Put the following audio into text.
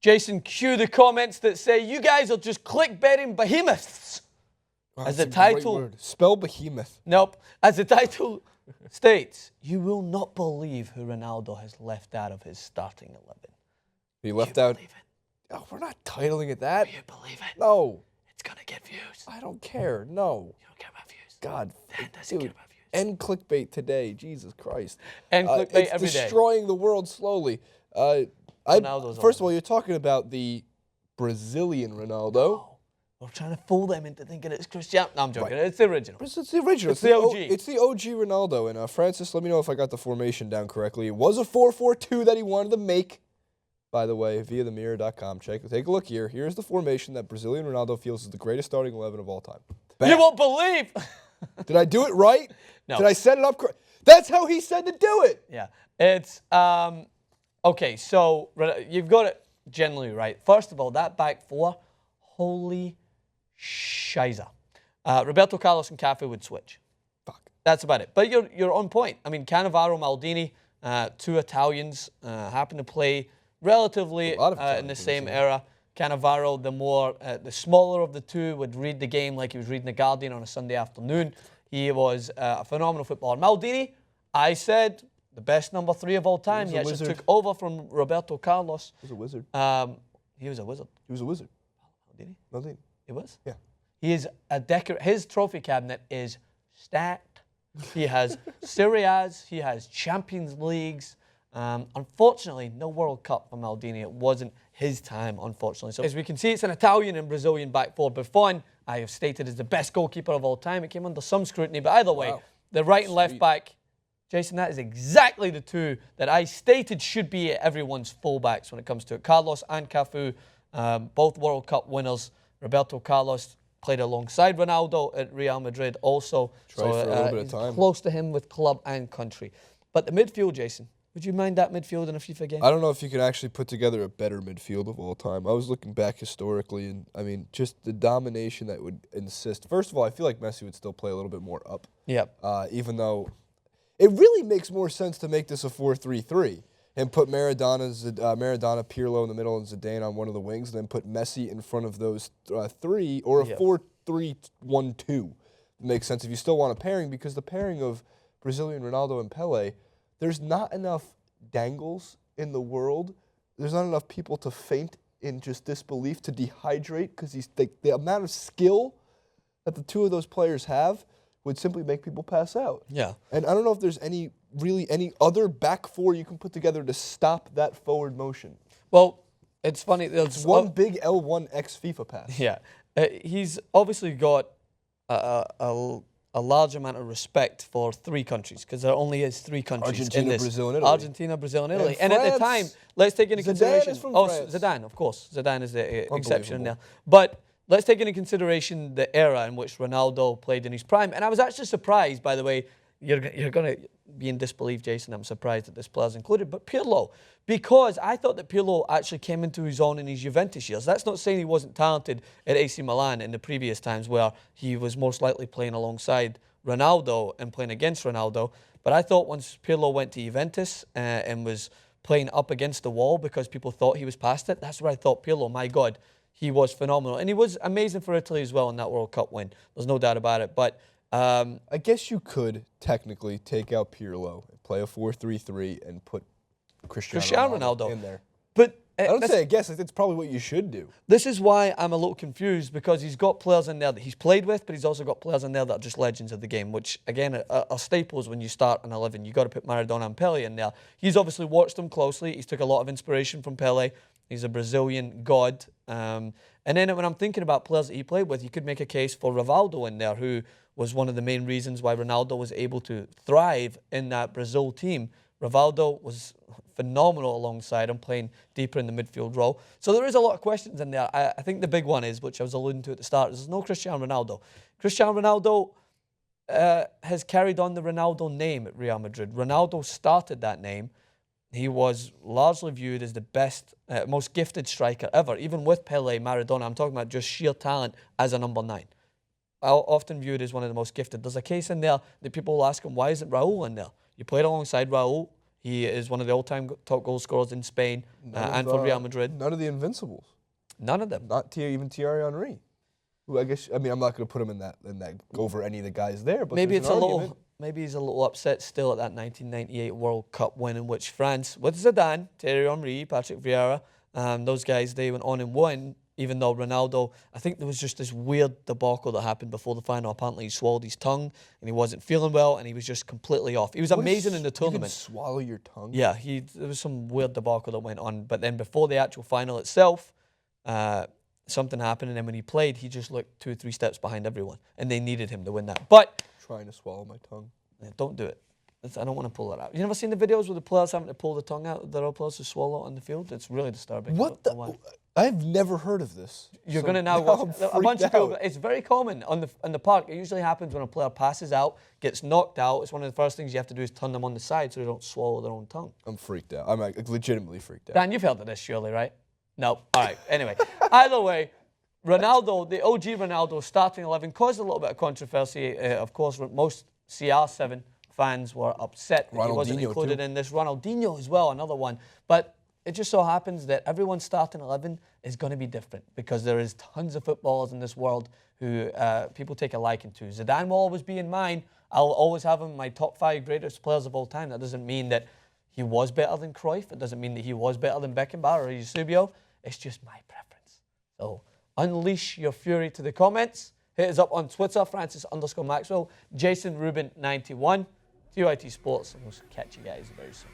Jason, cue the comments that say, you guys are just clickbaiting behemoths. Wow, As the that's a great title... word. Spell behemoth. Nope. As the title states, you will not believe who Ronaldo has left out of his starting 11. He left out... Believe it? Oh, we're not titling it that. Do you believe it? No. It's going to get views. I don't care. No. You don't care about views. God. That doesn't care about views. End clickbait today. Jesus Christ. End clickbait every It's day. destroying the world slowly. First of all, you're talking about the Brazilian Ronaldo. Oh, we're trying to fool them into thinking it's Cristiano. No, I'm joking. Right. It's the original. It's the original. It's the OG. It's the OG Ronaldo. And Francis, let me know if I got the formation down correctly. It was a 4-4-2 that he wanted to make, by the way, via themirror.com. Take a look here. Here's the formation that Brazilian Ronaldo feels is the greatest starting 11 of all time. Bam. You won't believe. Did I do it right? No. Did I set it up correct? That's how he said to do it. Yeah. It's, okay, so you've got it generally right. First of all, that back four, holy shiza. Roberto Carlos and Cafu would switch. Fuck. That's about it. But you're on point. I mean, Cannavaro, Maldini, two Italians, happen to play relatively in the same era. Cannavaro, the smaller of the two, would read the game like he was reading The Guardian on a Sunday afternoon. He was a phenomenal footballer. Maldini, I said, the best number 3 of all time. He actually took over from Roberto Carlos. He was a wizard. He was a wizard. He was a wizard. Maldini? Maldini. He was? Yeah. He is his trophy cabinet is stacked. He has Serie A's, he has Champions Leagues. Unfortunately, no World Cup for Maldini. It wasn't his time, unfortunately. So as we can see, it's an Italian and Brazilian back four. Buffon, I have stated, is the best goalkeeper of all time. It came under some scrutiny, but either way, the right and left back, Jason, that is exactly the two that I stated should be everyone's fullbacks when it comes to it. Carlos and Cafu, both World Cup winners. Roberto Carlos played alongside Ronaldo at Real Madrid also. Tried for a little bit of time. Close to him with club and country. But the midfield, Jason, would you mind that midfield in a FIFA game? I don't know if you could actually put together a better midfield of all time. I was looking back historically, and I mean, just the domination that would insist. First of all, I feel like Messi would still play a little bit more up. Yep. Even though it really makes more sense to make this a 4-3-3 and put Maradona, Pirlo in the middle, and Zidane on one of the wings, and then put Messi in front of those three, or a 4-3-1-2. Makes sense if you still want a pairing, because the pairing of Brazilian Ronaldo and Pele, there's not enough dangles in the world. There's not enough people to faint in just disbelief, to dehydrate, because the amount of skill that the two of those players have would simply make people pass out. Yeah. And I don't know if there's any other back four you can put together to stop that forward motion. Well, it's funny. It's one big L1 X FIFA pass. Yeah. He's obviously got a large amount of respect for 3 countries, because there only is 3 countries Argentina, in this. Brazil, and Italy. Argentina, Brazil, and Italy. And at the time, let's take into consideration... Zidane is from France. Zidane, of course. Zidane is the exception in there. But let's take into consideration the era in which Ronaldo played in his prime. And I was actually surprised, by the way, you're going to be in disbelief, Jason. I'm surprised that this player's included. But Pirlo, because I thought that Pirlo actually came into his own in his Juventus years. That's not saying he wasn't talented at AC Milan in the previous times where he was most likely playing alongside Ronaldo and playing against Ronaldo. But I thought once Pirlo went to Juventus and was playing up against the wall because people thought he was past it, that's where I thought Pirlo, my God, he was phenomenal. And he was amazing for Italy as well in that World Cup win. There's no doubt about it. But I guess you could technically take out Pirlo, play a 4-3-3, and put Cristiano Ronaldo in there. But I don't say I guess. That's probably what you should do. This is why I'm a little confused, because he's got players in there that he's played with, but he's also got players in there that are just legends of the game, which, again, are staples when you start an 11. You've got to put Maradona and Pele in there. He's obviously watched them closely. He's took a lot of inspiration from Pele. He's a Brazilian god. And then when I'm thinking about players that he played with, you could make a case for Rivaldo in there, who was one of the main reasons why Ronaldo was able to thrive in that Brazil team. Rivaldo was phenomenal alongside him, playing deeper in the midfield role. So there is a lot of questions in there. I think the big one is, which I was alluding to at the start, is there's no Cristiano Ronaldo. Cristiano Ronaldo has carried on the Ronaldo name at Real Madrid. Ronaldo started that name. He was largely viewed as the best, most gifted striker ever, even with Pele, Maradona. I'm talking about just sheer talent as a number 9. Often viewed as one of the most gifted. There's a case in there that people will ask him, why isn't Raul in there? You played alongside Raul. He is one of the all-time top goal scorers in Spain and for Real Madrid. None of the Invincibles. None of them. Not even Thierry Henry. Who I guess I'm not going to put him in that over any of the guys there. But maybe maybe he's a little upset still at that 1998 World Cup win in which France, with Zidane, Thierry Henry, Patrick Vieira, those guys, they went on and won. Even though Ronaldo, I think there was just this weird debacle that happened before the final. Apparently, he swallowed his tongue and he wasn't feeling well, and he was just completely off. He was amazing in the tournament. You can swallow your tongue? Yeah, there was some weird debacle that went on. But then before the actual final itself, something happened, and then when he played, he just looked 2 or 3 steps behind everyone, and they needed him to win that. But trying to swallow my tongue. Yeah, don't do it. I don't want to pull that out. You never seen the videos where the players having to pull the tongue out of their other players to swallow it on the field? It's really disturbing. What the? I've never heard of this. You're going to now watch a bunch of people. It's very common on the park. It usually happens when a player passes out, gets knocked out. It's one of the first things you have to do is turn them on the side so they don't swallow their own tongue. I'm freaked out. I'm legitimately freaked out. Dan, you've heard of this surely, right? No. All right. Anyway, either way, Ronaldo, the OG Ronaldo, starting 11, caused a little bit of controversy. Of course, most CR7 fans were upset that he wasn't included in this. Ronaldinho as well, another one. But it just so happens that everyone's starting 11 is going to be different because there is tons of footballers in this world who people take a liking to. Zidane will always be in mine. I'll always have him in my top 5 greatest players of all time. That doesn't mean that he was better than Cruyff. It doesn't mean that he was better than Beckenbauer or Eusebio. It's just my preference. So unleash your fury to the comments. Hit us up on Twitter, Francis_Maxwell, Jason Rubin 91, TYT Sports, and we'll catch you guys very soon.